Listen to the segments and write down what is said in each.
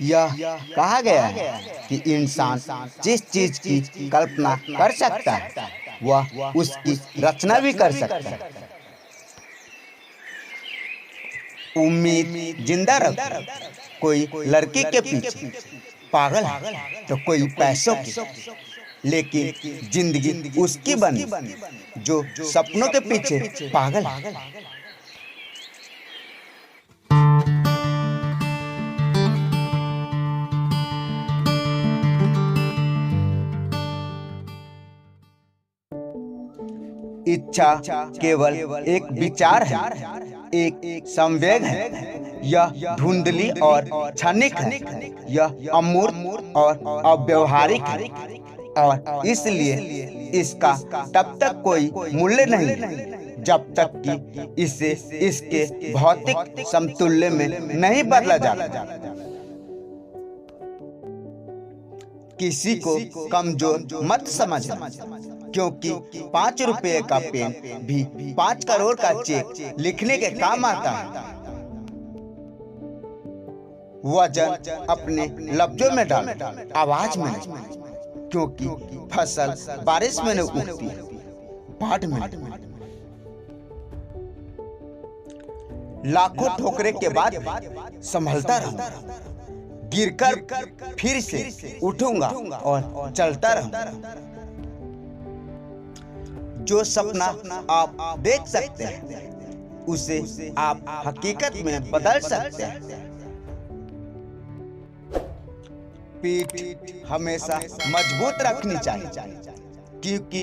यह कहा गया है कि इंसान जिस चीज की कल्पना कर सकता है वह उसकी रचना भी कर सकता है। उम्मीद जिंदा रखो। कोई लड़की के पीछे पागल है तो कोई पैसों की, लेकिन जिंदगी उसकी बनी जो सपनों के पीछे पागल है। इच्छा केवल एक विचार है, एक संवेग है। यह धुंधली और क्षणिक है, यह अमूर्त और अव्यवहारिक है, और इसलिए इसका तब तक कोई मूल्य नहीं जब तक कि इसे इसके भौतिक समतुल्य में नहीं बदला जाता। किसी को कमजोर मत समझना, क्योंकि 5 रुपए का पेन भी 5 करोड़ का चेक लिखने के काम आता है। वजन अपने लफ्जों में डाल, आवाज में नहीं, क्योंकि फसल बारिश में नहीं उगती, बाढ़ में। लाखों ठोकरे के बाद संभलता रहूंगा, गिरकर फिर से उठूंगा और चलता रहूंगा। जो सपना आप देख सकते हैं उसे आप हकीकत में बदल सकते हैं। पीठ हमेशा मजबूत रखनी चाहिए, क्योंकि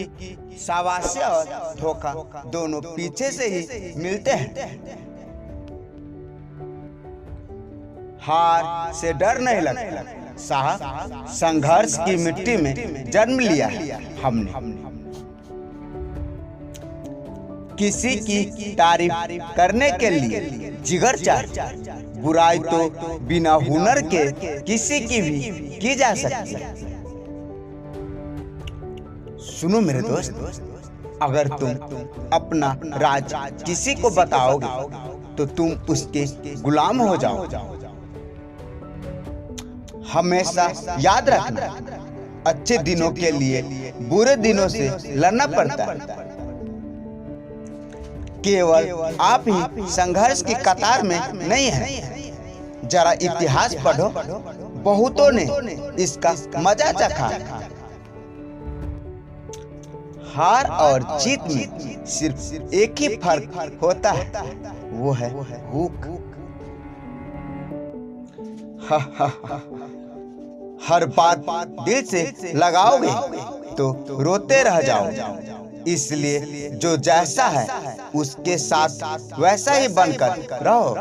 शाबाशी और धोखा दोनों पीछे से ही मिलते हैं। हार से डर नहीं लगता साहब, संघर्ष की मिट्टी में जन्म लिया है हमने। किसी की तारीफ करने के लिए जिगर चाहिए, बुराई तो बिना हुनर के किसी की भी की जा सकती है। सुनो मेरे दोस्त, अगर तुम अपना राज किसी को बताओगे तो तुम उसके गुलाम हो जाओ। हमेशा याद रखना, अच्छे दिनों के लिए बुरे दिनों से लड़ना पड़ता है। केवल आप ही संघर्ष की कतार में नहीं है। जरा इतिहास पढ़ो, बहुतों ने इसका मजा चखा। हार और जीत में सिर्फ एक ही फर्क होता है, वो है भूख। हर बात दिल से लगाओगे तो रोते रह जाओगे। इसलिए जो जैसा है उसके साथ वैसा ही बनकर रहो।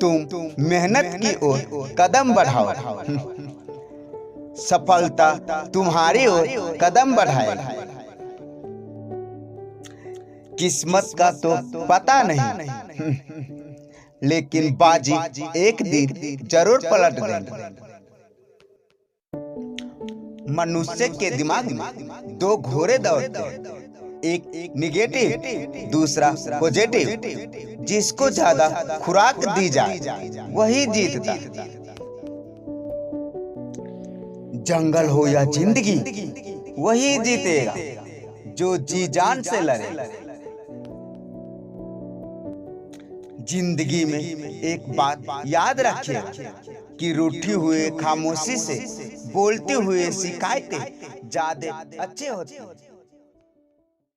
तुम मेहनत की ओर कदम बढ़ाओ, सफलता तुम्हारी ओर कदम बढ़ाए। किस्मत का तो पता नहीं, लेकिन बाजी एक दिन जरूर पलट देंगे। मनुष्य के दिमाग में 2 घोड़े दौड़ते हैं, एक निगेटिव, दूसरा पॉजिटिव। जिसको ज्यादा खुराक दी जाए वही जीतता। जंगल हो या जिंदगी, वही जीतेगा जो जी जान से लड़े। जिंदगी में एक बात याद रखिए कि रूठी हुए खामोशी से बोलते हुए शिकायतें ज्यादा अच्छे होते हैं।